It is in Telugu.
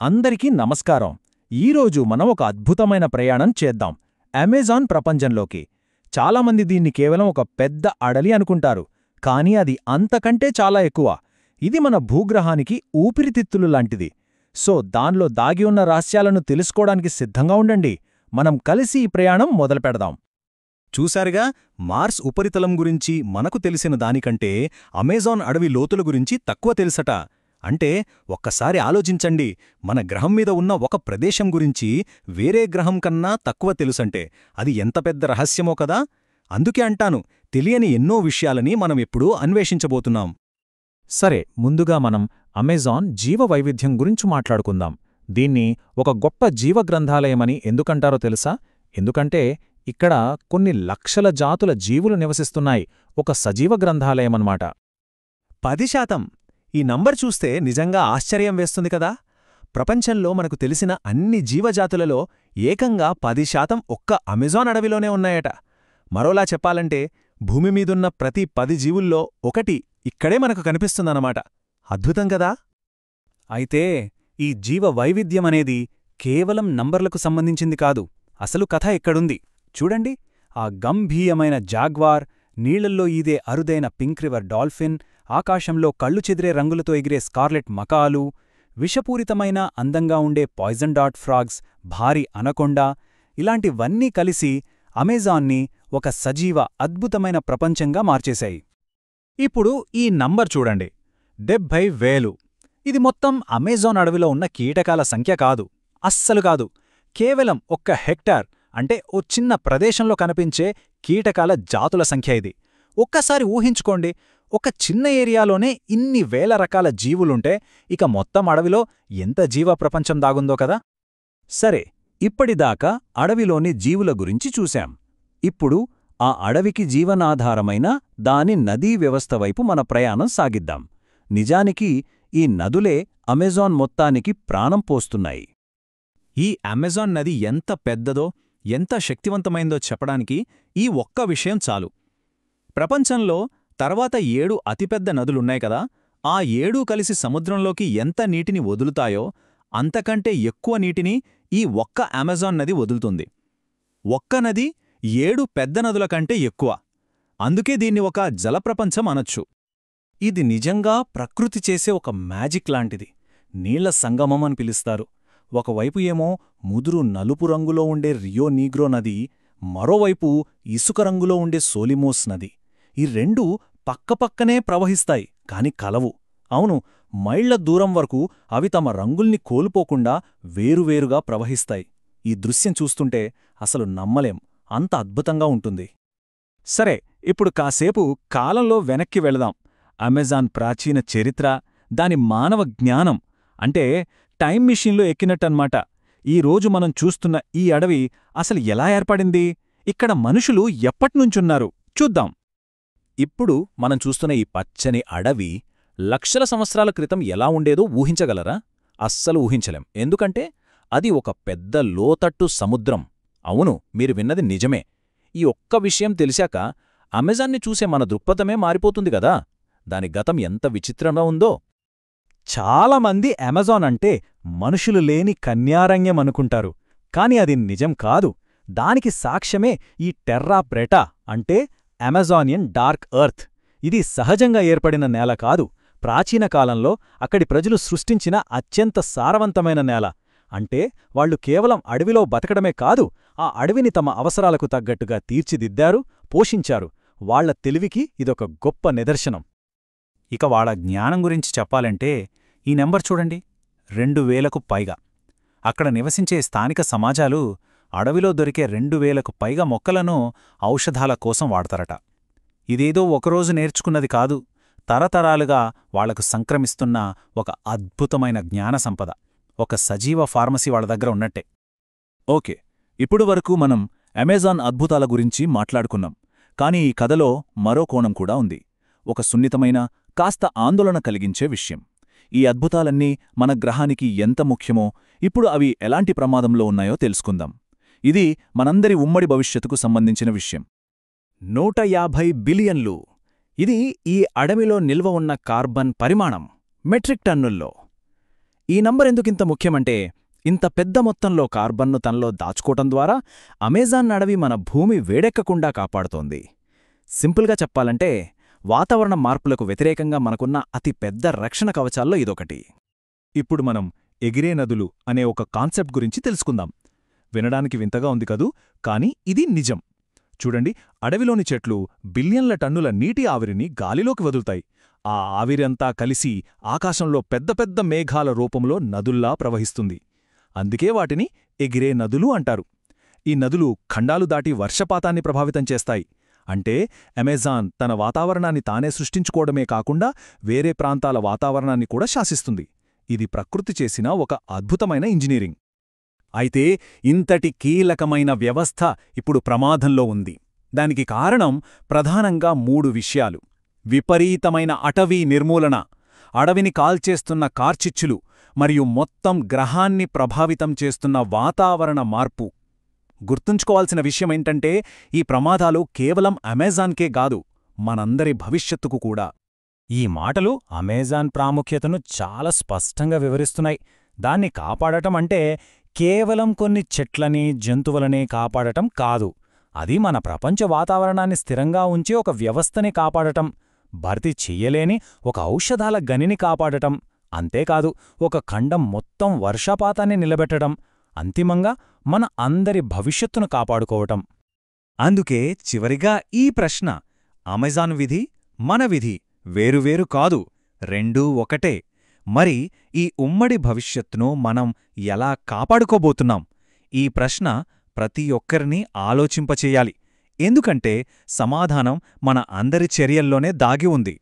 అందరికీ నమస్కారం. ఈరోజు మనం ఒక అద్భుతమైన ప్రయాణం చేద్దాం అమెజాన్ ప్రపంచంలోకి. చాలామంది దీన్ని కేవలం ఒక పెద్ద అడలి అనుకుంటారు, కానీ అది అంతకంటే చాలా ఎక్కువ. ఇది మన భూగ్రహానికి ఊపిరితిత్తులు లాంటిది. సో దానిలో దాగి ఉన్న రహస్యాలను తెలుసుకోవడానికి సిద్ధంగా ఉండండి. మనం కలిసి ఈ ప్రయాణం మొదలుపెడదాం. చూశారుగా, మార్స్ ఉపరితలం గురించి మనకు తెలిసిన దానికంటే అమెజాన్ అడవి లోతుల గురించి తక్కువ తెలుసట. అంటే ఒక్కసారి ఆలోచించండి, మన గ్రహం మీద ఉన్న ఒక ప్రదేశం గురించి వేరే గ్రహం కన్నా తక్కువ తెలుసంటే అది ఎంత పెద్ద రహస్యమో కదా. అందుకే అంటాను, తెలియని ఎన్నో విషయాలని మనం ఎప్పుడూ అన్వేషించబోతున్నాం. సరే, ముందుగా మనం అమెజాన్ జీవవైవిధ్యం గురించి మాట్లాడుకుందాం. దీన్ని ఒక గొప్ప జీవగ్రంథాలయమని ఎందుకంటారో తెలుసా? ఎందుకంటే ఇక్కడ కొన్ని లక్షల జాతుల జీవులు నివసిస్తున్నాయి. ఒక సజీవ గ్రంథాలయమన్నమాట. 10%! ఈ నంబర్ చూస్తే నిజంగా ఆశ్చర్యం వేస్తుంది కదా. ప్రపంచంలో మనకు తెలిసిన అన్ని జీవజాతులలో ఏకంగా 10% ఒక్క అమెజాన్ అడవిలోనే ఉన్నాయట. మరోలా చెప్పాలంటే భూమి మీదున్న ప్రతి 10 జీవుల్లో ఒకటి ఇక్కడే మనకు కనిపిస్తుందన్నమాట. అద్భుతం కదా. అయితే ఈ జీవ వైవిధ్యమనేది కేవలం నంబర్లకు సంబంధించింది కాదు. అసలు కథ ఎక్కడుంది చూడండి. ఆ గంభీయమైన జాగ్వార్, నీళ్లల్లో ఈదే అరుదైన పింక్ రివర్ డాల్ఫిన్, ఆకాశంలో కళ్ళు చెదిరే రంగులతో ఎగిరే స్కార్లెట్ మకాలు, విషపూరితమైన అందంగా ఉండే పాయిజన్ డాట్ ఫ్రాగ్స్, భారీ అనకొండ, ఇలాంటివన్నీ కలిసి అమెజాన్ని ఒక సజీవ అద్భుతమైన ప్రపంచంగా మార్చేశాయి. ఇప్పుడు ఈ నంబర్ చూడండి, 70,000. ఇది మొత్తం అమెజాన్ అడవిలో ఉన్న కీటకాల సంఖ్య కాదు, అస్సలు కాదు. కేవలం 1 హెక్టార్ అంటే ఓ చిన్న ప్రదేశంలో కనిపించే కీటకాల జాతుల సంఖ్య ఇది. ఒక్కసారి ఊహించుకోండి, ఒక చిన్న ఏరియాలోనే ఇన్ని వేల రకాల జీవులుంటే ఇక మొత్తం అడవిలో ఎంత జీవ ప్రపంచం దాగుందో కదా. సరే, ఇప్పటిదాకా అడవిలోని జీవుల గురించి చూశాం. ఇప్పుడు ఆ అడవికి జీవనాధారమైన దాని నదీ వ్యవస్థ వైపు మన ప్రయాణం సాగిద్దాం. నిజానికి ఈ నదులే అమెజాన్ మొత్తానికి ప్రాణం పోస్తున్నాయి. ఈ అమెజాన్ నది ఎంత పెద్దదో, ఎంత శక్తివంతమైందో చెప్పడానికి ఈ ఒక్క విషయం చాలు. ప్రపంచంలో తర్వాత 7 అతిపెద్ద నదులున్నాయి కదా. ఆ 7 కలిసి సముద్రంలోకి ఎంత నీటిని వదులుతాయో అంతకంటే ఎక్కువ నీటిని ఈ ఒక్క అమెజాన్ నది వదులుతుంది. ఒక్క నది 7 పెద్ద నదుల కంటే ఎక్కువ. అందుకే దీన్ని ఒక జలప్రపంచం అనొచ్చు. ఇది నిజంగా ప్రకృతి చేసే ఒక మ్యాజిక్ లాంటిది. నీళ్ల సంగమం అని పిలుస్తారు. ఒకవైపు ఏమో ముదురు నలుపు రంగులో ఉండే రియో నీగ్రో నది, మరోవైపు ఇసుక రంగులో ఉండే సోలిమోస్ నది. ఈ రెండూ పక్కపక్కనే ప్రవహిస్తాయి, కాని కలవు. అవును, మైళ్ల దూరం వరకు అవి తమ రంగుల్ని కోల్పోకుండా వేరువేరుగా ప్రవహిస్తాయి. ఈ దృశ్యం చూస్తుంటే అసలు నమ్మలేం, అంత అద్భుతంగా ఉంటుంది. సరే, ఇప్పుడు కాసేపు కాలంలో వెనక్కి వెళదాం. అమెజాన్ ప్రాచీన చరిత్ర, దాని మానవ జ్ఞానం, అంటే టైం మిషన్లో ఎక్కినట్టన్మాట. ఈరోజు మనం చూస్తున్న ఈ అడవి అసలు ఎలా ఏర్పడింది, ఇక్కడ మనుషులు ఎప్పట్నుంచున్నారు చూద్దాం. ఇప్పుడు మనం చూస్తున్న ఈ పచ్చని అడవి లక్షల సంవత్సరాల క్రితం ఎలా ఉండేదో ఊహించగలరా? అస్సలు ఊహించలేం. ఎందుకంటే అది ఒక పెద్ద లోతట్టు సముద్రం. అవును, మీరు విన్నది నిజమే. ఈ ఒక్క విషయం తెలిసాక అమెజాన్ని చూసే మన దృక్పథమే మారిపోతుంది గదా. దాని గతం ఎంత విచిత్రంగా ఉందో. చాలామంది అమెజాన్ అంటే మనుషులు లేని కన్యారణ్యం అనుకుంటారు, కాని అది నిజం కాదు. దానికి సాక్ష్యమే ఈ టెర్రా ప్రెటా, అంటే అమెజానియన్ డార్క్ ఎర్త్. ఇది సహజంగా ఏర్పడిన నేల కాదు, ప్రాచీన కాలంలో అక్కడి ప్రజలు సృష్టించిన అత్యంత సారవంతమైన నేల. అంటే వాళ్లు కేవలం అడవిలో బతకడమే కాదు, ఆ అడవిని తమ అవసరాలకు తగ్గట్టుగా తీర్చిదిద్దారు, పోషించారు. వాళ్ల తెలివికి ఇదొక గొప్ప నిదర్శనం. ఇక వాళ్ళ జ్ఞానం గురించి చెప్పాలంటే ఈ నెంబర్ చూడండి, 2,000కు పైగా. అక్కడ నివసించే స్థానిక సమాజాలు అడవిలో దొరికే 2,000కు పైగా మొక్కలను ఔషధాల కోసం వాడతారట. ఇదేదో ఒకరోజు నేర్చుకున్నది కాదు, తరతరాలుగా వాళ్లకు సంక్రమిస్తున్న ఒక అద్భుతమైన జ్ఞాన సంపద, ఒక సజీవ ఫార్మసీ వాళ్ళ దగ్గర ఉన్నట్టే. ఓకే, ఇప్పుడు వరకు మనం అమెజాన్ అద్భుతాల గురించి మాట్లాడుకున్నాం. కానీ ఈ కథలో మరో కోణం కూడా ఉంది, ఒక సున్నితమైన, కాస్త ఆందోళన కలిగించే విషయం. ఈ అద్భుతాలన్నీ మన గ్రహానికి ఎంత ముఖ్యమో, ఇప్పుడు అవి ఎలాంటి ప్రమాదంలో ఉన్నాయో తెలుసుకుందాం. ఇది మనందరి ఉమ్మడి భవిష్యత్తుకు సంబంధించిన విషయం. 150 బిలియన్లు. ఇది ఈ అడవిలో నిల్వ ఉన్న కార్బన్ పరిమాణం, మెట్రిక్ టన్నుల్లో. ఈ నంబర్ ఎందుకింత ముఖ్యమంటే, ఇంత పెద్ద మొత్తంలో కార్బన్ను తనలో దాచుకోవటం ద్వారా అమెజాన్ అడవి మన భూమి వేడెక్కకుండా కాపాడుతోంది. సింపుల్గా చెప్పాలంటే, వాతావరణ మార్పులకు వ్యతిరేకంగా మనకున్న అతి పెద్ద రక్షణ కవచాల్లో ఇదొకటి. ఇప్పుడు మనం ఎగిరే నదులు అనే ఒక కాన్సెప్ట్ గురించి తెలుసుకుందాం. వినడానికి వింతగా ఉంది కదూ, కానీ ఇది నిజం. చూడండి, అడవిలోని చెట్లు బిలియన్ల టన్నుల నీటి ఆవిరిని గాలిలోకి వదులుతాయి. ఆ ఆవిరంతా కలిసి ఆకాశంలో పెద్ద పెద్ద మేఘాల రూపంలో నదుల్లా ప్రవహిస్తుంది. అందుకే వాటిని ఎగిరే నదులు అంటారు. ఈ నదులు ఖండాలు దాటి వర్షపాతాన్ని ప్రభావితం చేస్తాయి. అంటే అమెజాన్ తన వాతావరణాన్ని తానే సృష్టించుకోవడమే కాకుండా వేరే ప్రాంతాల వాతావరణాన్ని కూడా శాసిస్తుంది. ఇది ప్రకృతి చేసిన ఒక అద్భుతమైన ఇంజనీరింగ్. అయితే ఇంతటి కీలకమైన వ్యవస్థ ఇప్పుడు ప్రమాదంలో ఉంది. దానికి కారణం ప్రధానంగా 3 విషయాలు: విపరీతమైన అటవీ నిర్మూలన, అడవిని కాల్చేస్తున్న కార్చిచ్చులు, మరియు మొత్తం గ్రహాన్ని ప్రభావితం చేస్తున్న వాతావరణ మార్పు. గుర్తుంచుకోవాల్సిన విషయమేంటంటే, ఈ ప్రమాదాలు కేవలం అమెజాన్కే గాదు, మనందరి భవిష్యత్తుకు కూడా. ఈ మాటలు అమెజాన్ ప్రాముఖ్యతను చాలా స్పష్టంగా వివరిస్తున్నాయి. దాన్ని కాపాడటం అంటే కేవలం కొన్ని చెట్లని, జంతువులనే కాపాడటం కాదు. అది మన ప్రపంచ వాతావరణాన్ని స్థిరంగా ఉంచే ఒక వ్యవస్థని కాపాడటం, భర్తీ చెయ్యలేని ఒక ఔషధాల గనిని కాపాడటం, అంతేకాదు ఒక ఖండం మొత్తం వర్షపాతాన్ని నిలబెట్టడం, అంతిమంగా మన అందరి భవిష్యత్తును కాపాడుకోవటం. అందుకే చివరిగా ఈ ప్రశ్న: అమెజాన్ విధి, మన విధి వేరువేరు కాదు, రెండూ ఒకటే. మరి ఈ ఉమ్మడి భవిష్యత్తును మనం ఎలా కాపాడుకోబోతున్నాం? ఈ ప్రశ్న ప్రతి ఒక్కరినీ ఆలోచింపచేయాలి. ఎందుకంటే సమాధానం మన అందరి చర్యల్లోనే దాగి ఉంది.